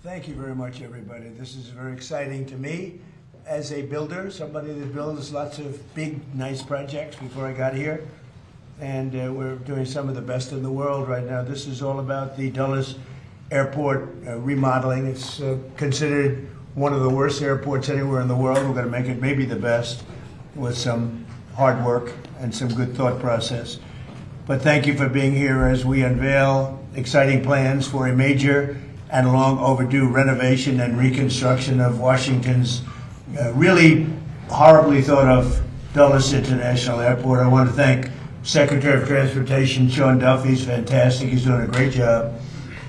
Thank you very much, everybody. This is very exciting to me as a builder, somebody that builds lots of big, nice projects before I got here. And we're doing some of the best in the world right now. This is all about the Dulles Airport remodeling. It's considered one of the worst airports anywhere in the world. We're going to make it maybe the best with some hard work and some good thought process. But thank you for being here as we unveil exciting plans for a major and long overdue renovation and reconstruction of Washington's really horribly thought of Dulles International Airport. I want to thank Secretary of Transportation Sean Duffy. He's fantastic. He's doing a great job,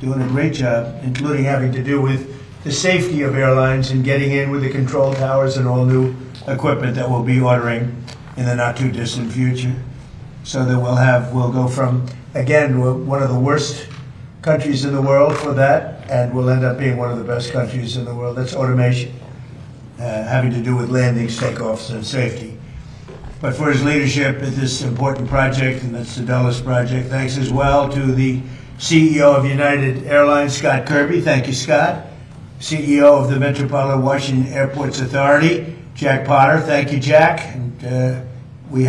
including having to do with the safety of airlines and getting in with the control towers and all new equipment that we'll be ordering in the not too distant future. So that we'll go from, again, one of the worst countries in the world for that, and we'll end up being one of the best countries in the world. That's automation, having to do with landings, takeoffs, and safety. But for his leadership at this important project, and that's the Dulles project, thanks as well to the CEO of United Airlines, Scott Kirby. Thank you, Scott. CEO of the Metropolitan Washington Airports Authority, Jack Potter. Thank you, Jack. And we've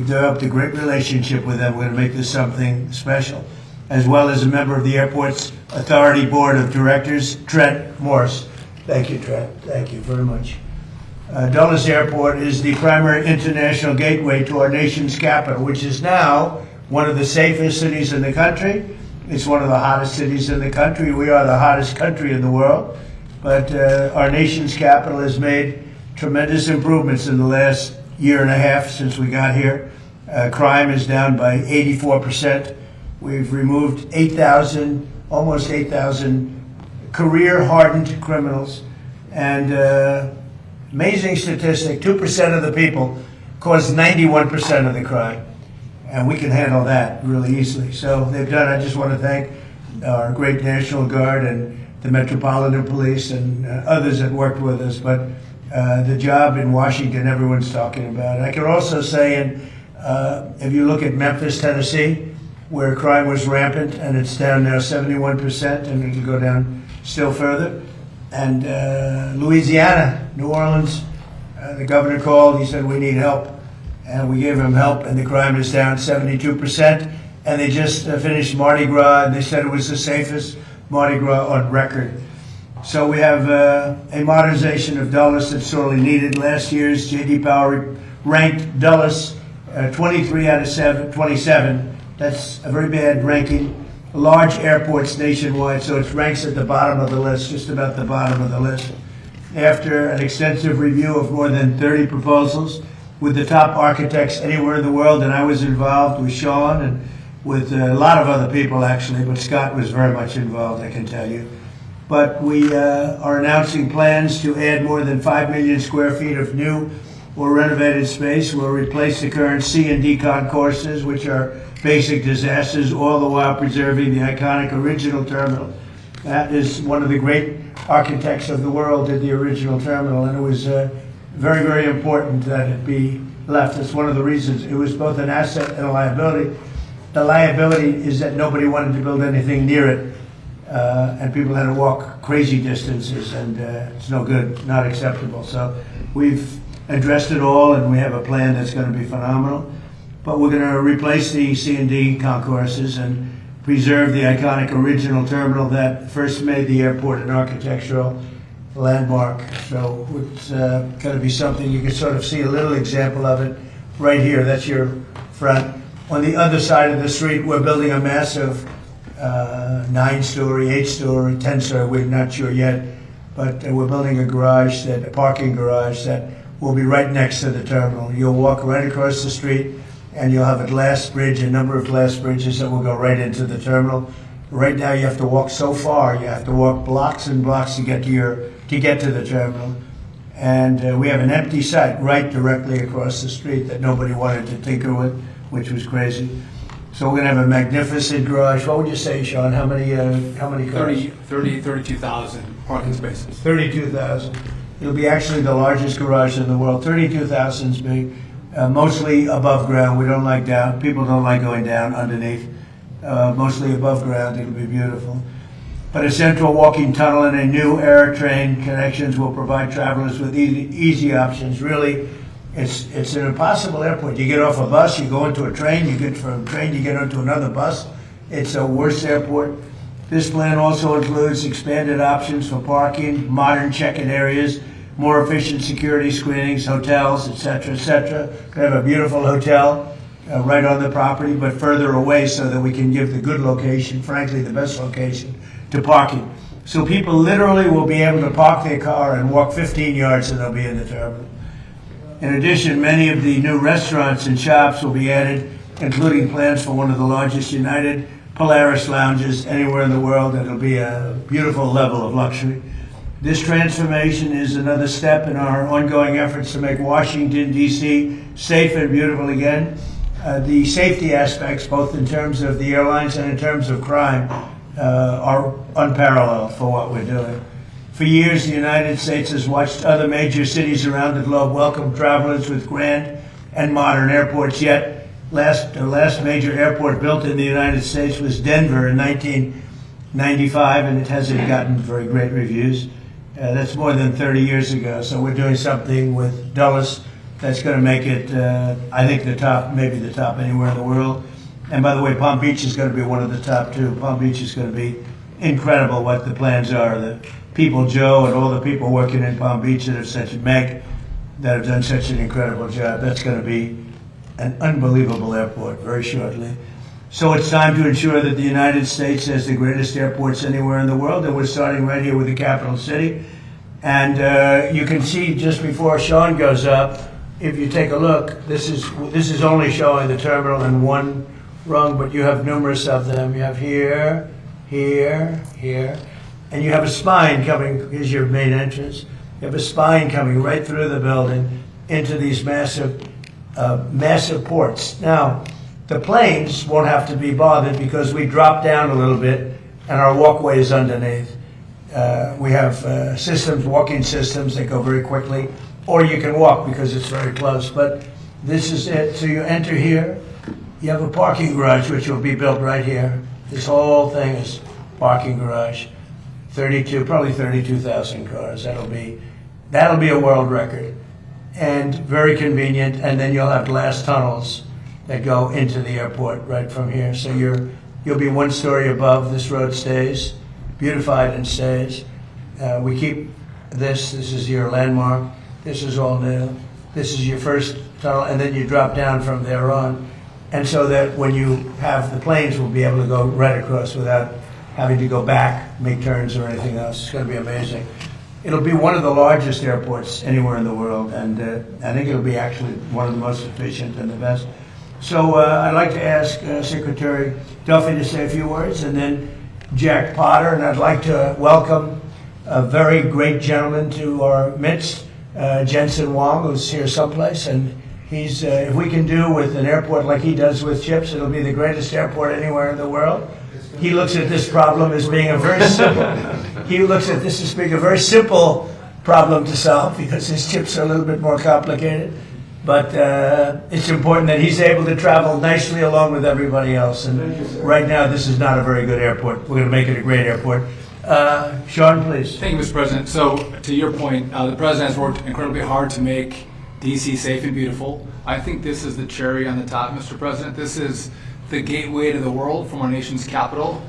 developed a great relationship with them. We're going to make this something special. As well as a member of the Airports Authority Board of Directors, Trent Morse. Thank you, Trent. Thank you very much. Dulles Airport is the primary international gateway to our nation's capital, which is now one of the safest cities in the country. It's one of the hottest cities in the country. We are the hottest country in the world. But our nation's capital has made tremendous improvements in the last year and a half since we got here. Crime is down by 84%. We've removed almost 8,000 career-hardened criminals. And amazing statistic, 2% of the people cause 91% of the crime. And we can handle that really easily. So they've done, I just want to thank our great National Guard and the Metropolitan Police and others that worked with us. But the job in Washington, everyone's talking about it. I can also say, if you look at Memphis, Tennessee, where crime was rampant, and it's down now 71%, and it'll go down still further. And Louisiana, New Orleans, the governor called, he said, we need help. And we gave him help, and the crime is down 72%. And they just finished Mardi Gras, and they said it was the safest Mardi Gras on record. So we have a modernization of Dulles that's sorely needed. Last year's J.D. Power ranked Dulles 23 out of 27. That's a very bad ranking. Large airports nationwide, so it ranks at the bottom of the list, just about the bottom of the list. After an extensive review of more than 30 proposals with the top architects anywhere in the world, and I was involved with Sean and with a lot of other people actually, but Scott was very much involved, I can tell you. But we are announcing plans to add more than 5 million square feet of new or renovated space. We'll replace the current C and D concourses, which are basic disasters, all the while preserving the iconic original terminal. That is one of the great architects of the world did the original terminal, and it was very, very important that it be left. It's one of the reasons. It was both an asset and a liability. The liability is that nobody wanted to build anything near it, and people had to walk crazy distances, and it's no good, not acceptable. So we've addressed it all, and we have a plan that's going to be phenomenal. But we're going to replace the C&D concourses and preserve the iconic original terminal that first made the airport an architectural landmark. So it's going to be something, you can sort of see a little example of it right here. That's your front. On the other side of the street, we're building a massive 9-story, 8-story, 10-story, we're not sure yet, but we're building a parking garage that will be right next to the terminal. You'll walk right across the street, and you'll have a glass bridge, a number of glass bridges that will go right into the terminal. Right now, you have to walk so far. You have to walk blocks and blocks to get to the terminal. And we have an empty site right directly across the street that nobody wanted to tinker with, which was crazy. So we're going to have a magnificent garage. What would you say, Sean? How many cars? 32,000 parking spaces. 32,000. It'll be actually the largest garage in the world. 32,000 is big. Mostly above ground. We don't like down. People don't like going down underneath. Mostly above ground. It'll be beautiful. but a central walking tunnel and a new air train connections will provide travelers with easy options. Really, it's an impossible airport. You get off a bus, you go into a train, you get from a train, you get onto another bus. It's a worse airport. This plan also includes expanded options for parking, modern check-in areas, more efficient security screenings, hotels, etc., etc. We have a beautiful hotel right on the property, but further away so that we can give the good location, frankly, the best location, to parking. So people literally will be able to park their car and walk 15 yards and they'll be in the terminal. In addition, many of the new restaurants and shops will be added, including plans for one of the largest United Polaris lounges anywhere in the world, and it'll be a beautiful level of luxury. This transformation is another step in our ongoing efforts to make Washington, D.C. safe and beautiful again. The safety aspects, both in terms of the airlines and in terms of crime, are unparalleled for what we're doing. For years, the United States has watched other major cities around the globe welcome travelers with grand and modern airports, yet the last major airport built in the United States was Denver in 1995, and it hasn't gotten very great reviews. That's more than 30 years ago, so we're doing something with Dulles that's going to make it, I think, the top, maybe the top anywhere in the world. And by the way, Palm Beach is going to be one of the top too. Palm Beach is going to be incredible what the plans are. The people, Joe, and all the people working in Palm Beach that have done such an incredible job. That's going to be an unbelievable airport very shortly. So it's time to ensure that the United States has the greatest airports anywhere in the world, and we're starting right here with the capital city. And you can see just before Sean goes up, if you take a look, this is only showing the terminal in one rung, but you have numerous of them. You have here, here, here, and you have a spine coming. Here's your main entrance. You have a spine coming right through the building into these massive ports. Now, the planes won't have to be bothered because we drop down a little bit and our walkway is underneath. We have walking systems that go very quickly, or you can walk because it's very close. But this is it. So you enter here. You have a parking garage which will be built right here. This whole thing is parking garage. Probably 32,000 cars. That'll be a world record, and very convenient. And then you'll have glass tunnels that go into the airport right from here. So you'll be one story above. This road stays, beautified and stays. We keep this is your landmark. This is all new. This is your first tunnel, and then you drop down from there on. And so that when you have the planes, will be able to go right across without having to go back, make turns or anything else. It's going to be amazing. It'll be one of the largest airports anywhere in the world, and I think it'll be actually one of the most efficient and the best. So I'd like to ask Secretary Duffy to say a few words, and then Jack Potter, and I'd like to welcome a very great gentleman to our midst, Jensen Wong, who's here someplace, and he's, if we can do with an airport like he does with chips, it'll be the greatest airport anywhere in the world. He looks at this problem as being a very simple, problem to solve because his chips are a little bit more complicated. But it's important that he's able to travel nicely along with everybody else. And right now, this is not a very good airport. We're going to make it a great airport. Sean, please. Thank you, Mr. President. So, to your point, the President has worked incredibly hard to make D.C. safe and beautiful. I think this is the cherry on the top, Mr. President. This is the gateway to the world from our nation's capital.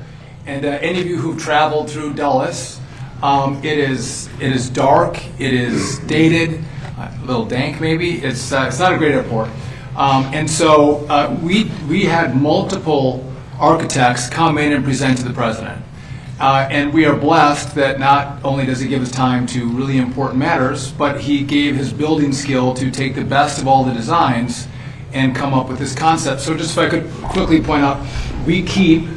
And any of you who've traveled through Dulles, it is dark, it is dated, a little dank maybe. It's not a great airport. And so we had multiple architects come in and present to the President. And we are blessed that not only does he give us time to really important matters, but he gave his building skill to take the best of all the designs and come up with this concept. So just if I could quickly point out, we keep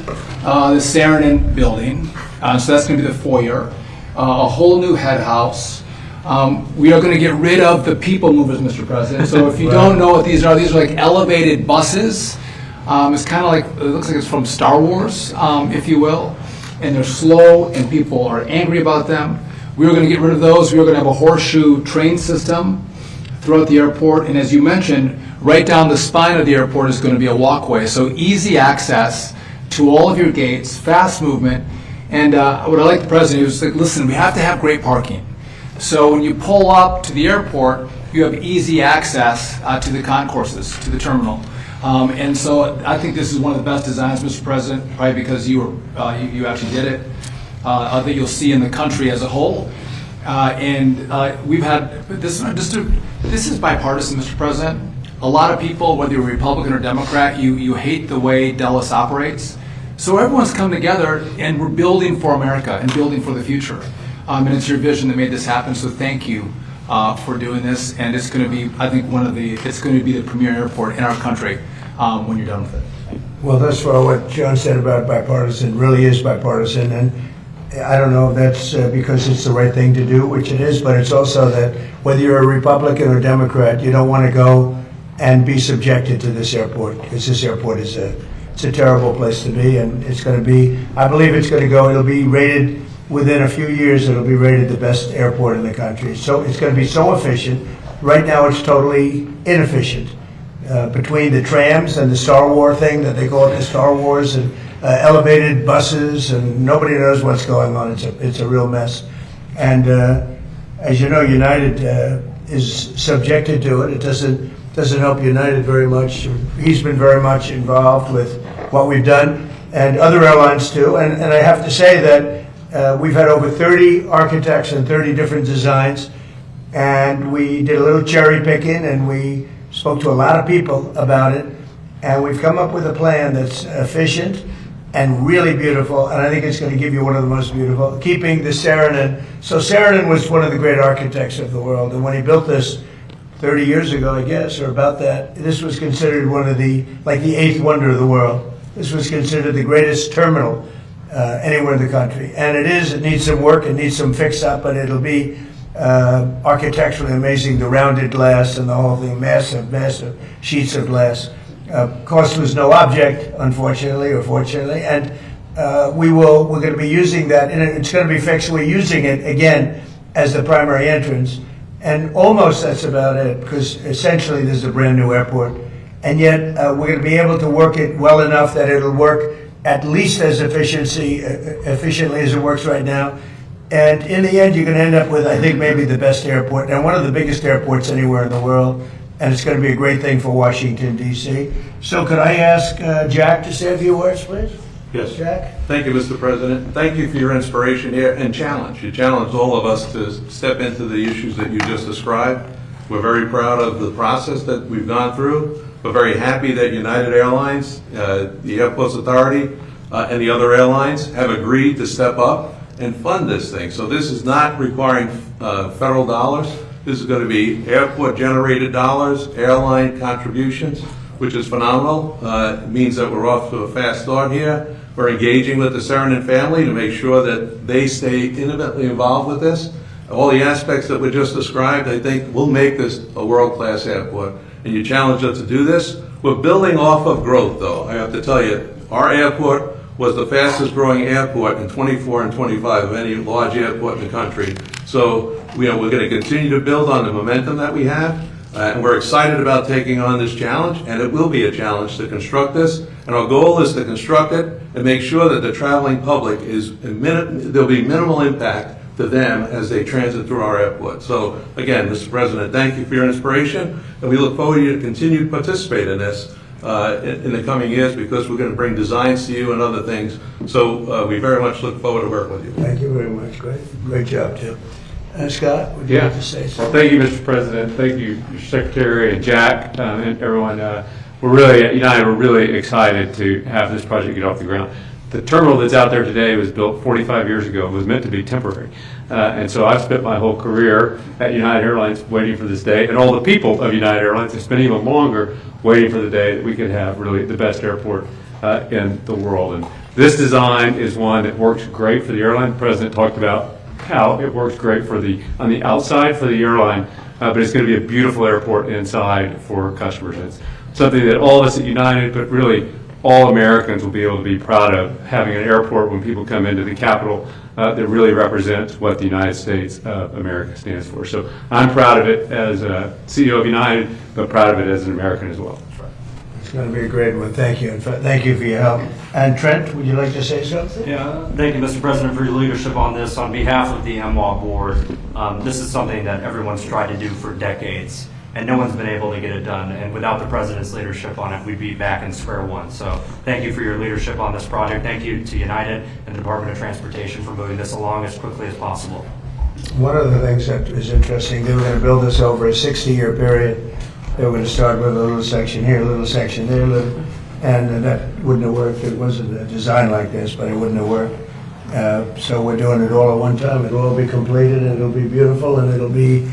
the Saarinen building, so that's going to be the foyer, a whole new head house. We are going to get rid of the people movers, Mr. President. So if you don't know what these are like elevated buses. It's kind of like, it looks like it's from Star Wars, if you will. And they're slow and people are angry about them. We are going to get rid of those. We are going to have a horseshoe train system throughout the airport. And as you mentioned, right down the spine of the airport is going to be a walkway. So easy access to all of your gates, fast movement. And what I like the president, he was like, listen, we have to have great parking. So when you pull up to the airport, you have easy access to the concourses, to the terminal. And so I think this is one of the best designs, Mr. President, probably because you actually did it, that you'll see in the country as a whole. We've had, this is bipartisan, Mr. President. A lot of people, whether you're Republican or Democrat, you hate the way Dulles operates. So everyone's come together and we're building for America and building for the future. And it's your vision that made this happen, so thank you for doing this. And it's going to be, I think, it's going to be the premier airport in our country when you're done with it. Well, thus far, what John said about bipartisan really is bipartisan, and I don't know if that's because it's the right thing to do, which it is, but it's also that whether you're a Republican or Democrat, you don't want to go and be subjected to this airport, because this airport is it's a terrible place to be, and it's going to be, I believe it's going to go, it'll be rated, within a few years, it'll be rated the best airport in the country. So it's going to be so efficient. Right now, it's totally inefficient. Between the trams and the Star Wars thing that they call it the Star Wars, and elevated buses, and nobody knows what's going on. It's a real mess. And as you know, United is subjected to it. It doesn't help United very much. He's been very much involved with what we've done, and other airlines too. And I have to say that we've had over 30 architects and 30 different designs, and we did a little cherry picking, and we spoke to a lot of people about it, and we've come up with a plan that's efficient and really beautiful, and I think it's going to give you one of the most beautiful, keeping the Saarinen. So Saarinen was one of the great architects of the world, and when he built this 30 years ago, I guess, or about that, this was considered one of the eighth wonder of the world. This was considered the greatest terminal anywhere in the country, and it is. It needs some work, it needs some fix up, but it'll be architecturally amazing. The rounded glass and the whole thing, massive sheets of glass. Cost was no object, unfortunately or fortunately, and we're going to be using that, and it's going to be fixed. We're using it again as the primary entrance, and almost that's about it, because essentially this is a brand new airport, and yet we're going to be able to work it well enough that it'll work at least as efficiently as it works right now. And in the end, you're going to end up with, I think, maybe the best airport, and one of the biggest airports anywhere in the world. And it's going to be a great thing for Washington, D.C. So could I ask Jack to say a few words, please? Yes. Jack? Thank you, Mr. President. Thank you for your inspiration here and challenge. You challenged all of us to step into the issues that you just described. We're very proud of the process that we've gone through. We're very happy that United Airlines, the Airports Authority, and the other airlines have agreed to step up and fund this thing. So this is not requiring federal dollars. This is going to be airport-generated dollars, airline contributions, which is phenomenal. It means that we're off to a fast start here. We're engaging with the Saarinen family to make sure that they stay intimately involved with this. All the aspects that were just described, I think, will make this a world-class airport. And you challenge us to do this. We're building off of growth, though. I have to tell you, our airport was the fastest growing airport in 24 and 25 of any large airport in the country. So we're going to continue to build on the momentum that we have, and we're excited about taking on this challenge, and it will be a challenge to construct this. And our goal is to construct it and make sure that the traveling public there'll be minimal impact to them as they transit through our airport. So again, Mr. President, thank you for your inspiration, and we look forward to you to continue to participate in this in the coming years, because we're going to bring designs to you and other things. So we very much look forward to working with you. Thank you very much. Great job, Tim. Scott, would you like to say something? Well, thank you, Mr. President. Thank you, your Secretary and Jack and everyone. United, we're really excited to have this project get off the ground. The terminal that's out there today was built 45 years ago. It was meant to be temporary. And so I've spent my whole career at United Airlines waiting for this day, and all the people of United Airlines have spent even longer waiting for the day that we could have really the best airport in the world. And this design is one that works great for the airline. The President talked about how it works great on the outside for the airline, but it's going to be a beautiful airport inside for customers. It's something that all of us at United, but really all Americans, will be able to be proud of, having an airport when people come into the capital that really represents what the United States of America stands for. So I'm proud of it as a CEO of United, but proud of it as an American as well. going to be a great one. Thank you. Thank you for your help. And Trent, would you like to say something? Yeah, thank you, Mr. President, for your leadership on this. On behalf of the MWA board, this is something that everyone's tried to do for decades, and no one's been able to get it done. And without the president's leadership on it, we'd be back in square one. So thank you for your leadership on this project. Thank you to United and the Department of Transportation for moving this along as quickly as possible. One of the things that is interesting, they were going to build this over a 60-year period. They were going to start with a little section here, a little section there, and that wouldn't have worked. It wasn't a design like this, but it wouldn't have worked. So we're doing it all at one time. It'll all be completed, and it'll be beautiful, and it'll be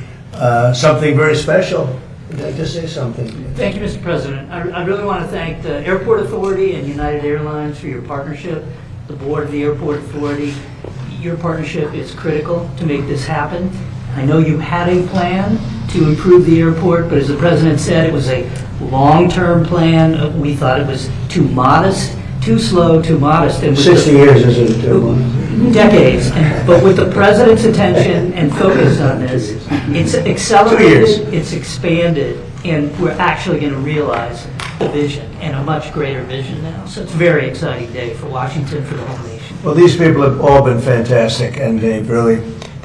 something very special. Would you like to say something? Thank you, Mr. President. I really want to thank the Airport Authority and United Airlines for your partnership, the board of the Airport Authority. Your partnership is critical to make this happen. I know you had a plan to improve the airport, but as the President said, it was a long-term plan. We thought it was too modest, too slow, too modest. And with 60 years isn't too long. Decades. But with the President's attention and focus on this, it's 2 years. accelerated, it's expanded, and we're actually going to realize the vision, and a much greater vision now. So it's a very exciting day for Washington, for the whole nation. Well, these people have all been fantastic, and they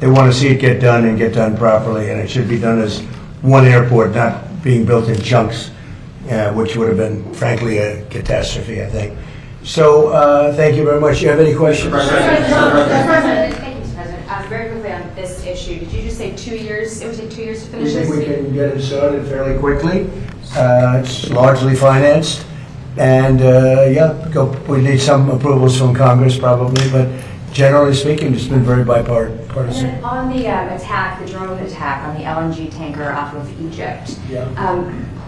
want to see it get done and get done properly, and it should be done as one airport, not being built in chunks, which would have been, frankly, a catastrophe, I think. So, thank you very much. You have any questions? Mr. President, thank you, Mr. President. Very quickly on this issue, did you just say 2 years? It would take 2 years to finish We this? think we can get it started fairly quickly. It's largely financed, and we need some approvals from Congress probably, but generally speaking, it's been very bipartisan. And then on the attack, the drone attack on the LNG tanker off of Egypt, Yeah.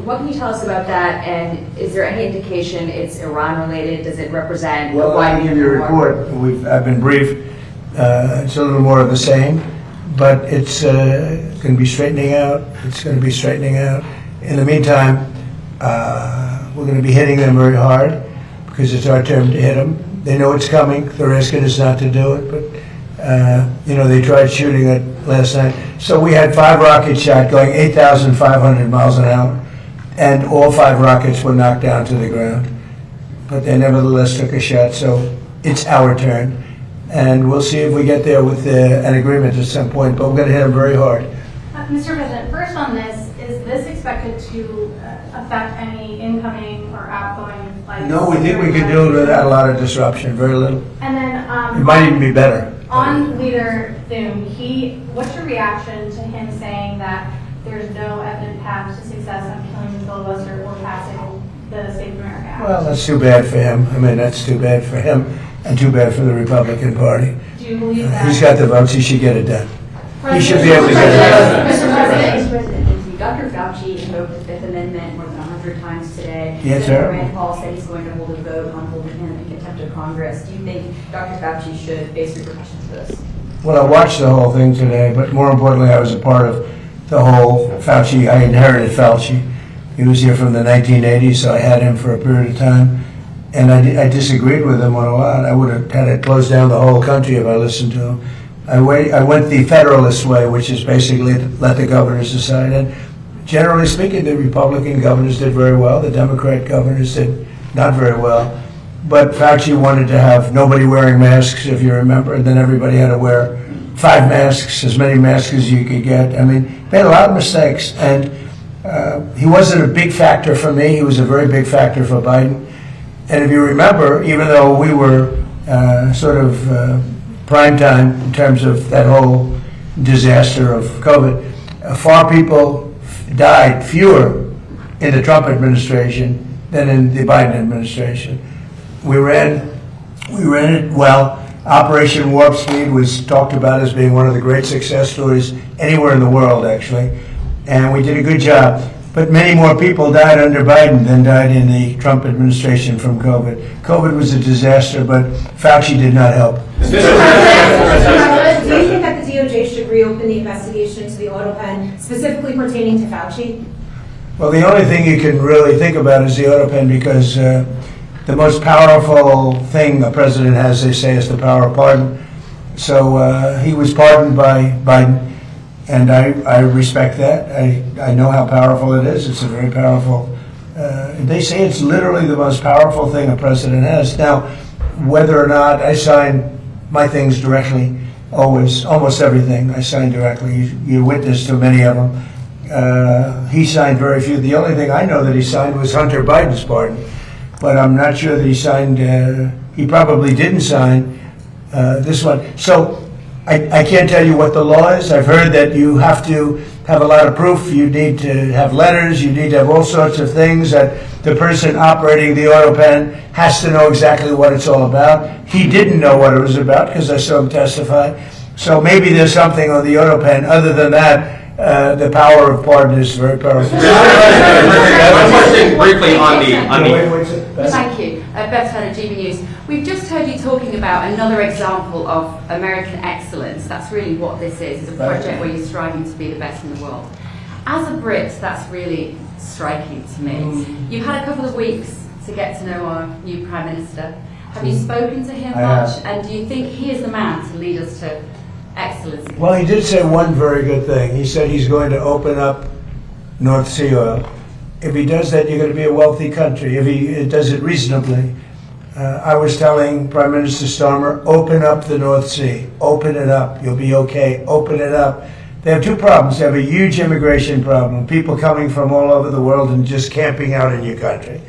what can you tell us about that? And is there any indication it's Iran related? Does it represent a Well, I'll widening give of you the a war? report. I've been briefed. It's a little more of the same, but it's going to be straightening out. It's going to be straightening out. In the meantime, we're going to be hitting them very hard because it's our turn to hit them. They know it's coming. They're asking us not to do it, but they tried shooting it last night. So we had 5 rockets shot going 8,500 miles an hour, and all 5 rockets were knocked down to the ground. But they nevertheless took a shot, so it's our turn. And we'll see if we get there with an agreement at some point, but we're going to hit them very hard. Mr. President, first on this, is this expected to affect any incoming or outgoing flights? No, we think we can do it without a lot of disruption, very little. And then It might even be better. on Leader Thune, what's your reaction to him saying that there's no evident path to success on killing the filibuster or passing the State of America Act? Well, that's too bad for him. I mean, that's too bad for him and too bad for the Republican Party. Do you believe that? He's got the votes, he should get it done. He should be able to get it done. Mr. President, Dr. Fauci invoked the Fifth Amendment more than 100 times today. Yes, Senator sir. Rand Paul said he's going to hold a vote on holding him in contempt of Congress. Do you think Dr. Fauci should face repercussions for this? Well, I watched the whole thing today, but more importantly, I was a part of the whole Fauci. I inherited Fauci. He was here from the 1980s, so I had him for a period of time. And I disagreed with him on a lot. I would have had to close down the whole country if I listened to him. I went the Federalist way, which is basically let the governors decide. And generally speaking, the Republican governors did very well. The Democrat governors did not very well. But Fauci wanted to have nobody wearing masks, if you remember, and then everybody had to wear 5 masks, as many masks as you could get. I mean, they had a lot of mistakes. And he wasn't a big factor for me. He was a very big factor for Biden. And if you remember, even though we were prime time in terms of that whole disaster of COVID, far people died, fewer in the Trump administration than in the Biden administration. We ran it well. Operation Warp Speed was talked about as being one of the great success stories anywhere in the world, actually. And we did a good job. But many more people died under Biden than died in the Trump administration from COVID. COVID was a disaster, but Fauci did not help. Mr. President, do you think that the DOJ should reopen the investigation into the auto pen, specifically pertaining to Fauci? Well, the only thing you can really think about is the auto pen, because the most powerful thing a president has, they say, is the power of pardon. So he was pardoned by Biden. And I respect that. I know how powerful it is. It's a very powerful They say it's literally the most powerful thing a president has. Now, whether or not I sign my things directly, always, almost everything I sign directly. You're witness to many of them. He signed very few. The only thing I know that he signed was Hunter Biden's pardon, but I'm not sure that he signed, he probably didn't sign this one. So I can't tell you what the law is. I've heard that you have to have a lot of proof. You need to have letters. You need to have all sorts of things that the person operating the auto pen has to know exactly what it's all about. He didn't know what it was about because I saw him testify. So maybe there's something on the auto pen. Other than that, the power of pardon is very powerful. One more thing briefly on the. Thank you. Beth Turner, GB News. We've just heard you talking about another example of American excellence. That's really what this is. It's a project where you're striving to be the best in the world. As a Brit, that's really striking to me. You've had a couple of weeks to get to know our new Prime Minister. Have you spoken to him much? And do you think he is the man to lead us to excellence? Well, he did say one very good thing. He said he's going to open up North Sea oil. If he does that, you're going to be a wealthy country. If he does it reasonably. I was telling Prime Minister Starmer, open up the North Sea. Open it up. You'll be okay. Open it up. They have two problems. They have a huge immigration problem. People coming from all over the world and just camping out in your country.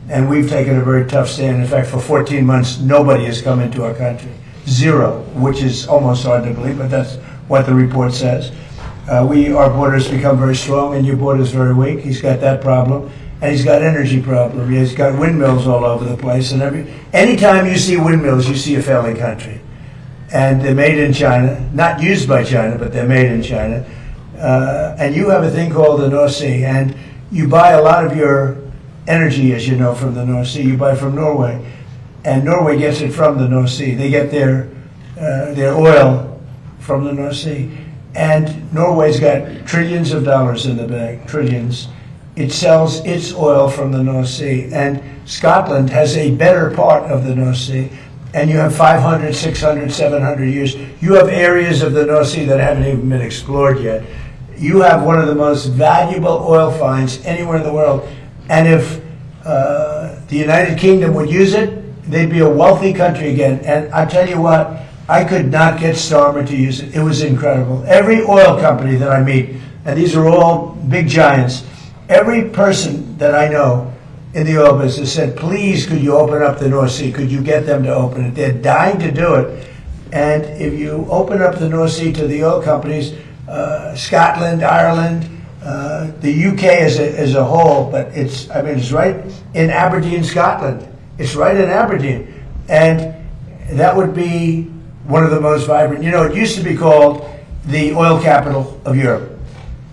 And we've taken a very tough stand. In fact, for 14 months, nobody has come into our country. Zero, which is almost hard to believe, but that's what the report says. Our borders become very strong, and your border's very weak. He's got that problem. And he's got energy problem. He's got windmills all over the place. And anytime you see windmills, you see a failing country. And they're made in China, not used by China, but they're made in China. And you have a thing called the North Sea, and you buy a lot of your energy, as you know, from the North Sea. You buy from Norway, and Norway gets it from the North Sea. They get their oil from the North Sea. And Norway's got trillions of dollars in the bank, trillions. It sells its oil from the North Sea. And Scotland has a better part of the North Sea. And you have 500, 600, 700 years. You have areas of the North Sea that haven't even been explored yet. You have one of the most valuable oil finds anywhere in the world. And if the United Kingdom would use it, they'd be a wealthy country again. And I tell you what, I could not get Starmer to use it. It was incredible. Every oil company that I meet, and these are all big giants, every person that I know in the oil business said, please, could you open up the North Sea? Could you get them to open it? They're dying to do it. And if you open up the North Sea to the oil companies, Scotland, Ireland, the UK as a whole, but it's right in Aberdeen, Scotland. It's right in Aberdeen. And that would be one of the most vibrant. You know, it used to be called the oil capital of Europe.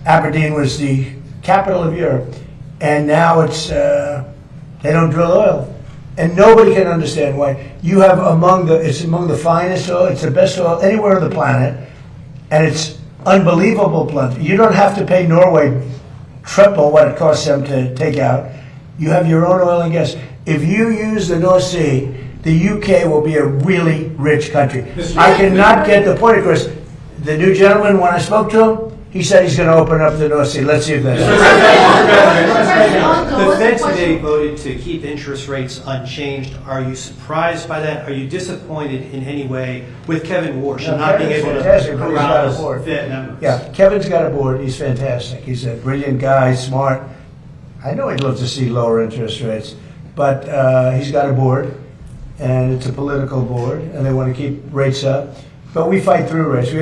Aberdeen was the capital of Europe, and now it's they don't drill oil, and nobody can understand why. You have it's among the finest oil, it's the best oil anywhere on the planet, and it's unbelievable plenty. You don't have to pay Norway triple what it costs them to take out. You have your own oil and gas. If you use the North Sea, the UK will be a really rich country. I cannot get the point across. The new gentleman, when I spoke to him, he said he's going to open up the North Sea. Let's see if that's The Fed today voted to keep interest rates unchanged. Are you surprised by that? Are you disappointed in any way with Kevin Warsh not being able to arouse Fed members? Yeah, Kevin's got a board. He's fantastic. He's a brilliant guy, smart. I know he'd love to see lower interest rates, but he's got a board, and it's a political board, and they want to keep rates up. But we fight through rates. We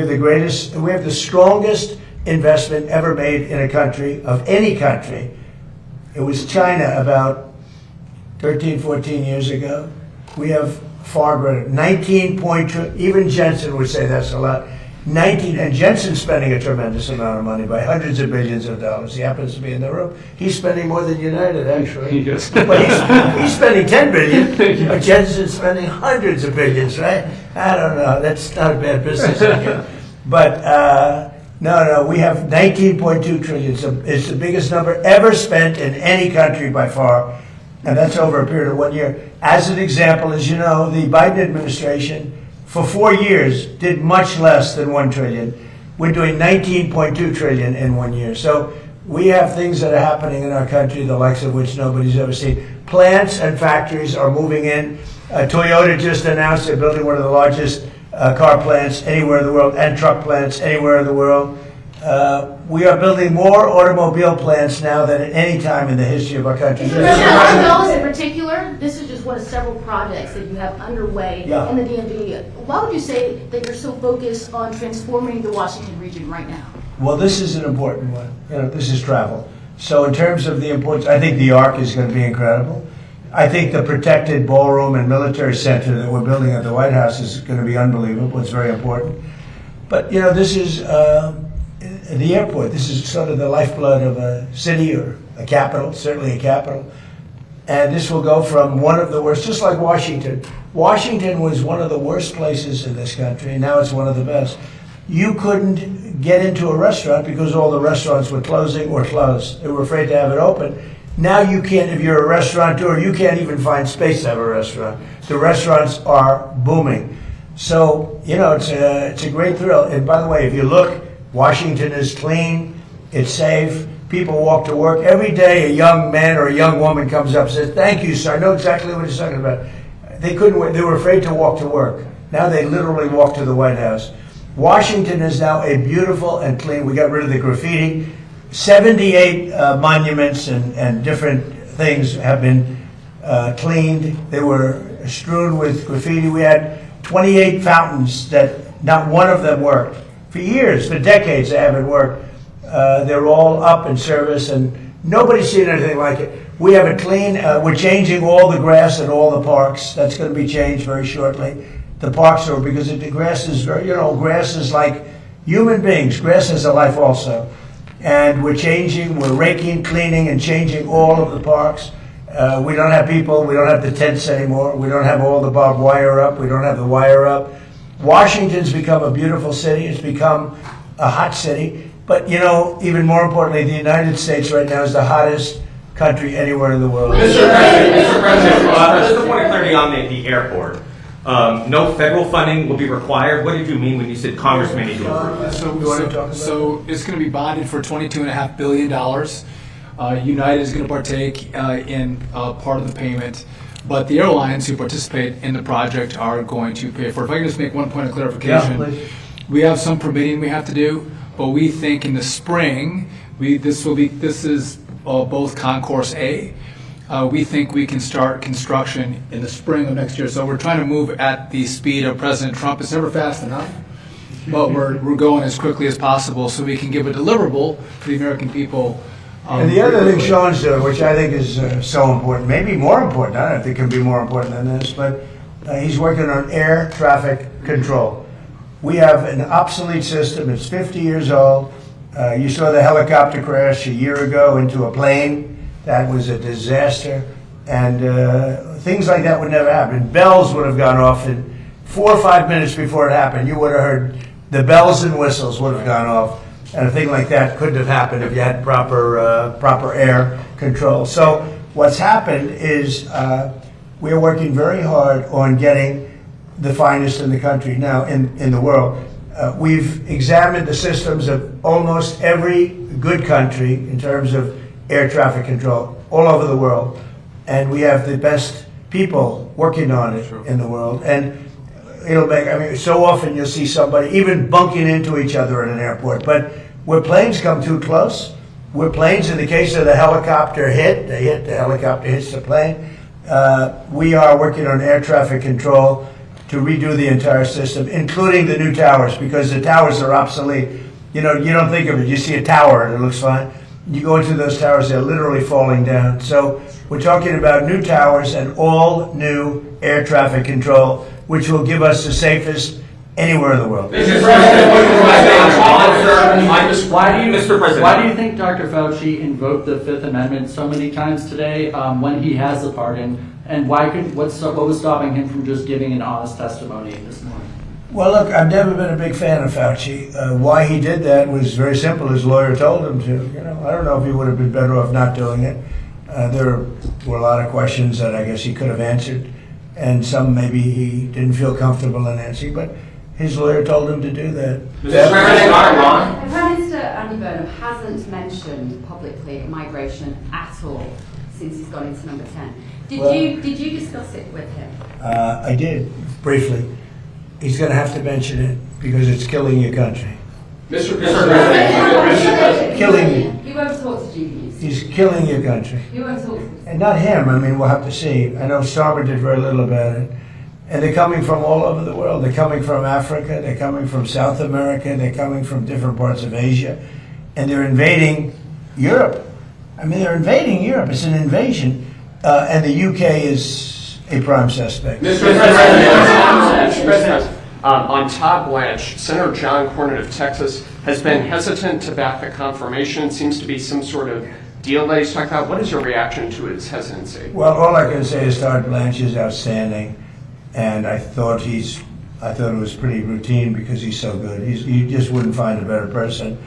have the strongest investment ever made in a country, of any country. It was China about 13, 14 years ago. We have far greater, 19.2, even Jensen would say that's a lot. 19, and Jensen's spending a tremendous amount of money, by hundreds of billions of dollars. He happens to be in the room. He's spending more than United, actually. But he's spending 10 billion, but Jensen's spending hundreds of billions, right? I don't know. That's not a bad business idea. But no, we have 19.2 trillion. It's the biggest number ever spent in any country by far, and that's over a period of 1 year. As an example, as you know, the Biden administration, for 4 years, did much less than 1 trillion. We're doing 19.2 trillion in 1 year. So We have things that are happening in our country, the likes of which nobody's ever seen. Plants and factories are moving in. Toyota just announced they're building one of the largest car plants anywhere in the world, and truck plants anywhere in the world. We are building more automobile plants now than at any time in the history of our country. Automobiles in particular, this is just one of several projects that you have underway Yeah. in the DMV. Why would you say that you're so focused on transforming the Washington region right now? Well, this is an important one. This is travel. So in terms of the importance, I think the Arc is going to be incredible. I think the protected ballroom and military center that we're building at the White House is going to be unbelievable. It's very important. But, this is the airport. This is sort of the lifeblood of a city or a capital, certainly a capital. And this will go from one of the worst, just like Washington. Washington was one of the worst places in this country, and now it's one of the best. You couldn't get into a restaurant because all the restaurants were closing or closed. They were afraid to have it open. Now you can't, if you're a restaurateur, you can't even find space to have a restaurant. The restaurants are booming. So, it's a great thrill. And by the way, if you look, Washington is clean, it's safe, people walk to work. Every day a young man or a young woman comes up and says, "Thank you, sir." I know exactly what he's talking about. They were afraid to walk to work. Now they literally walk to the White House. Washington is now a beautiful and clean. We got rid of the graffiti. 78 monuments and different things have been cleaned. They were strewn with graffiti. We had 28 fountains that not one of them worked. For years, for decades, they haven't worked. They're all up in service, and nobody's seen anything like it. We have it clean. We're changing all the grass at all the parks. That's going to be changed very shortly. The parks are, because the grass is very, grass is like human beings. Grass has a life also. And we're raking, cleaning, and changing all of the parks. We don't have people, we don't have the tents anymore. We don't have all the barbed wire up. We don't have the wire up. Washington's become a beautiful city. It's become a hot city. But, even more importantly, the United States right now is the hottest country anywhere in the world. Mr. President, just a point of clarity on the airport. No federal funding will be required. What did you mean when you said Congress may need to approve? So it's going to be bonded for $22.5 billion. United is going to partake in part of the payment, but the airlines who participate in the project are going to pay for it. If I can just make one point of clarification. Yeah, please. We have some permitting we have to do, but we think in the spring, this is both Concourse A. We think we can start construction in the spring of next year. So we're trying to move at the speed of President Trump. It's never fast enough, but we're going as quickly as possible so we can give a deliverable to the American people. And the other thing Sean's doing, which I think is so important, maybe more important, I don't know if it can be more important than this, but he's working on air traffic control. We have an obsolete system. It's 50 years old. You saw the helicopter crash a year ago into a plane. That was a disaster. And things like that would never happen. Bells would have gone off in 4 or 5 minutes before it happened. You would have heard the bells and whistles would have gone off. And a thing like that couldn't have happened if you had proper air control. So what's happened is we're working very hard on getting the finest in the country now, in the world. We've examined the systems of almost every good country in terms of air traffic control all over the world. And we have the best people working on it in the world. And it'll make, so often you'll see somebody even bunking into each other in an airport. But where planes come too close, where planes, in the case of the helicopter the helicopter hits the plane, we are working on air traffic control to redo the entire system, including the new towers, because the towers are obsolete. You don't think of it. You see a tower and it looks fine. You go into those towers, they're literally falling down. So we're talking about new towers and all new air traffic control, which will give us the safest anywhere in the world. Mr. President, Why do you think Dr. Fauci invoked the Fifth Amendment so many times today when he has the pardon? And what was stopping him from just giving an honest testimony this morning? Well, look, I've never been a big fan of Fauci. Why he did that was very simple. His lawyer told him to. I don't know if he would have been better off not doing it. There were a lot of questions that I guess he could have answered, and some maybe he didn't feel comfortable in answering, but his lawyer told him to do that. Mr. President, Prime Minister, Andy Burnham hasn't mentioned publicly migration at all since he's gone into number 10. Did you discuss it with him? I did, briefly. He's going to have to mention it because it's killing your country. Mr. President. Killing you. You won't talk to GBUs. He's killing your country. You won't talk to them. And not him. I mean, we'll have to see. I know Starboard did very little about it. And they're coming from all over the world. They're coming from Africa. They're coming from South America. They're coming from different parts of Asia. And they're invading Europe. I mean, they're invading Europe. It's an invasion. And the UK is a prime suspect. Mr. President, on Todd Blanche, Senator John Cornyn of Texas has been hesitant to back the confirmation. It seems to be some sort of deal that he's talking about. What is your reaction to his hesitancy? Well, all I can say is Todd Blanche is outstanding. And I thought it was pretty routine because he's so good. You just wouldn't find a better person.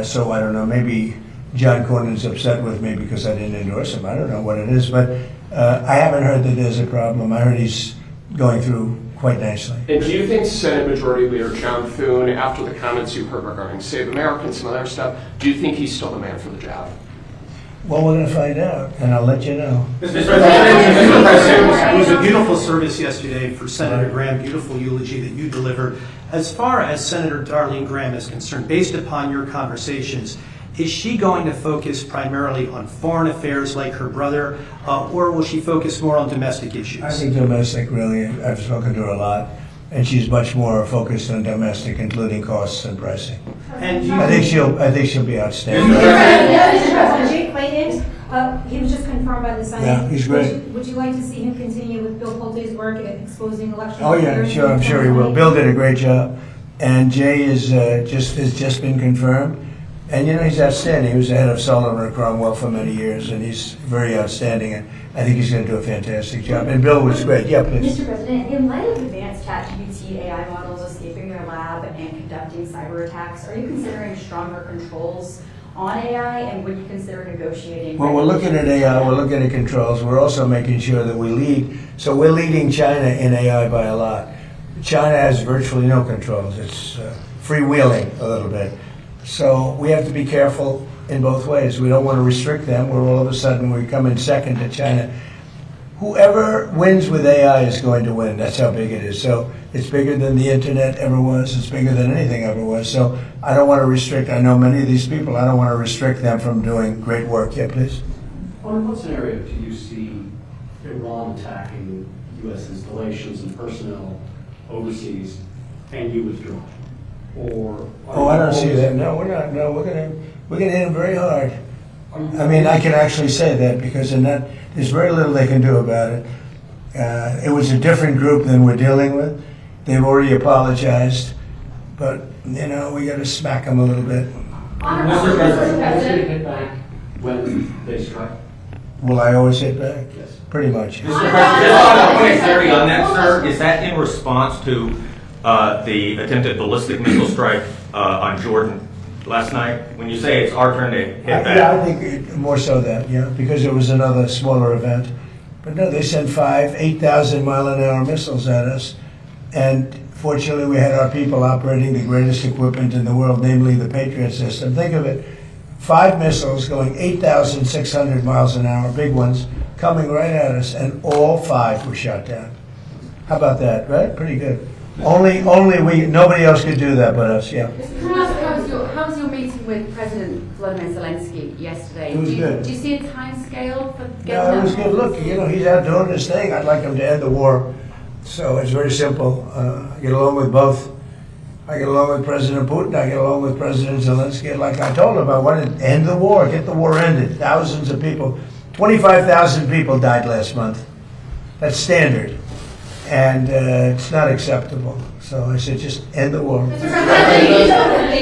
So I don't know, maybe John Cornyn's upset with me because I didn't endorse him. I don't know what it is, but I haven't heard that there's a problem. I heard he's going through quite nicely. And do you think Senate Majority Leader John Thune, after the comments you heard regarding Save America and some other stuff, do you think he's still the man for the job? Well, we're going to find out, and I'll let you know. Mr. President, it was a beautiful service yesterday for Senator Graham, beautiful eulogy that you delivered. As far as Senator Darlene Graham is concerned, based upon your conversations, is she going to focus primarily on foreign affairs like her brother, or will she focus more on domestic issues? I think domestic, really. I've spoken to her a lot, and she's much more focused on domestic, including costs and pricing. And I think she'll be outstanding. Mr. President, Jake Clayton, he was just confirmed by the Senate. Yeah, he's great. Would you like to see him continue with Bill Pulte's work at exposing election? Oh yeah, sure. I'm sure he will. Bill did a great job, and Jay has just been confirmed. And he's outstanding. He was the head of Sullivan & Cromwell for many years, and he's very outstanding. And I think he's going to do a fantastic job. And Bill was great. Yeah, please. Mr. President, in light of advanced ChatGPT AI models escaping your lab and conducting cyber attacks, are you considering stronger controls on AI, and would you consider negotiating? Well, we're looking at AI. We're looking at controls. We're also making sure that we lead. So we're leading China in AI by a lot. China has virtually no controls. It's freewheeling a little bit. So we have to be careful in both ways. We don't want to restrict them, where all of a sudden we come in second to China. Whoever wins with AI is going to win. That's how big it is. So it's bigger than the internet ever was. It's bigger than anything ever was. So I don't want to restrict. I know many of these people. I don't want to restrict them from doing great work. Yeah, please. On what scenario do you see Iran attacking U.S. installations and personnel overseas and you withdraw? Or I don't see that. No, we're not. No, we're gonna hit them very hard. I mean, I can actually say that because there's very little they can do about it. It was a different group than we're dealing with. They've already apologized, but we got to smack them a little bit. Mr. President, hit back when they strike. Will I always hit back? Yes. Pretty much. Mr. President, just a quick theory on that, sir. Is that in response to the attempted ballistic missile strike on Jordan last night? When you say it's our turn to hit back. Yeah, I think more so that, because it was another smaller event. But no, they sent 8,000 mile-an-hour missiles at us. And fortunately, we had our people operating the greatest equipment in the world, namely the Patriot system. Think of it, 5 missiles going 8,600 miles an hour, big ones, coming right at us, and all 5 were shot down. How about that, right? Pretty good. Only nobody else could do that but us, yeah. How was your meeting with President Volodymyr Zelensky yesterday? It was good. Do you see a time scale for getting Yeah, it was good. Look, he's out doing his thing. I'd like him to end the war. So it's very simple. I get along with both. I get along with President Putin. I get along with President Zelensky. Like I told him, I wanted to end the war, get the war ended. Thousands of people, 25,000 people died last month. That's standard. And it's not acceptable. So I said, just end the war. Mr.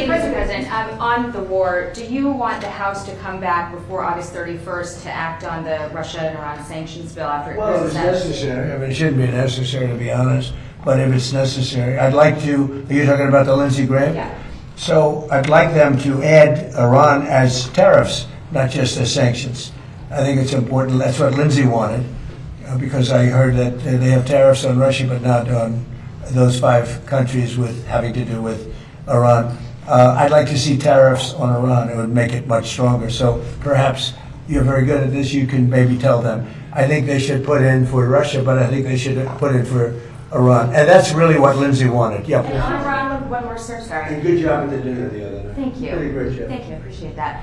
President, on the war, do you want the House to come back before August 31st to act on the Russia and Iran sanctions bill after it Well, if it's necessary. I mean, it shouldn't be necessary, to be honest. But if it's necessary, I'd like to, are you talking about the Lindsey Graham? Yeah. So I'd like them to add Iran as tariffs, not just as sanctions. I think it's important. That's what Lindsey wanted. Because I heard that they have tariffs on Russia, but not on those 5 countries with having to do with Iran. I'd like to see tariffs on Iran. It would make it much stronger. So perhaps you're very good at this. You can maybe tell them. I think they should put in for Russia, but I think they should put in for Iran. And that's really what Lindsay wanted. Yeah. And on Iran, one more, sir, sorry. And good job at the dinner the other night. Thank you. Pretty great job. Thank you, I appreciate that.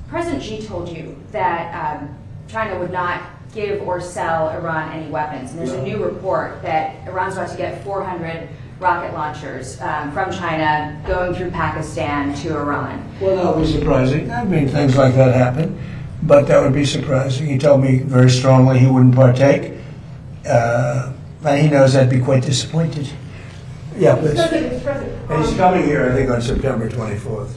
President Xi told you that China would not give or sell Iran any weapons. And there's a new report that Iran's about to get 400 rocket launchers from China going through Pakistan to Iran. Well, that would be surprising. I mean, things like that happen, but that would be surprising. He told me very strongly he wouldn't partake, and he knows I'd be quite disappointed. Yeah, please. And he's coming here, I think, on September 24th.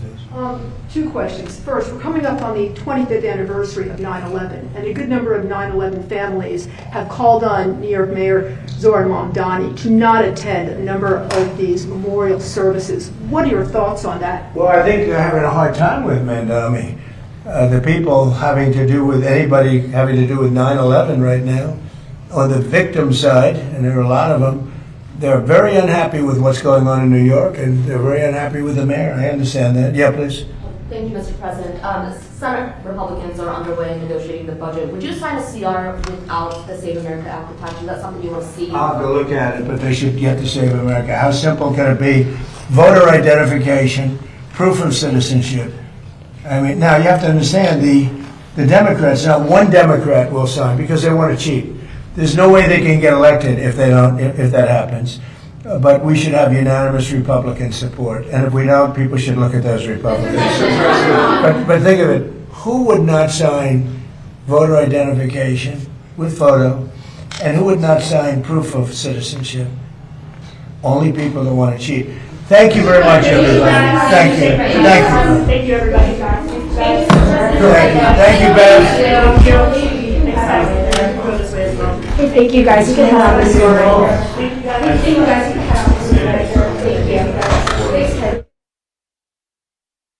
Two questions. First, we're coming up on the 25th anniversary of 9/11, and a good number of 9/11 families have called on New York Mayor Zohran Mamdani to not attend a number of these memorial services. What are your thoughts on that? Well, I think they're having a hard time with Mamdani. The people having to do with anybody having to do with 9/11 right now, on the victim side, and there are a lot of them, they're very unhappy with what's going on in New York, and they're very unhappy with the mayor. I understand that. Yeah, please. Thank you, Mr. President. Senate Republicans are underway in negotiating the budget. Would you sign a CR without the Save America Act attached? Is that something you want to see? I'll go look at it, but they should get to Save America. How simple can it be? Voter identification, proof of citizenship. I mean, now you have to understand the Democrats, not one Democrat will sign because they want to cheat. There's no way they can get elected if they don't, if that happens. But we should have unanimous Republican support. And if we don't, people should look at those Republicans. But think of it. Who would not sign voter identification with photo? And who would not sign proof of citizenship? Only people that want to cheat. Thank you very much, everybody. Thank you. Thank you. Thank you, everybody. Thank you, Beth. Thank you, guys. You can have this. Thank you, guys.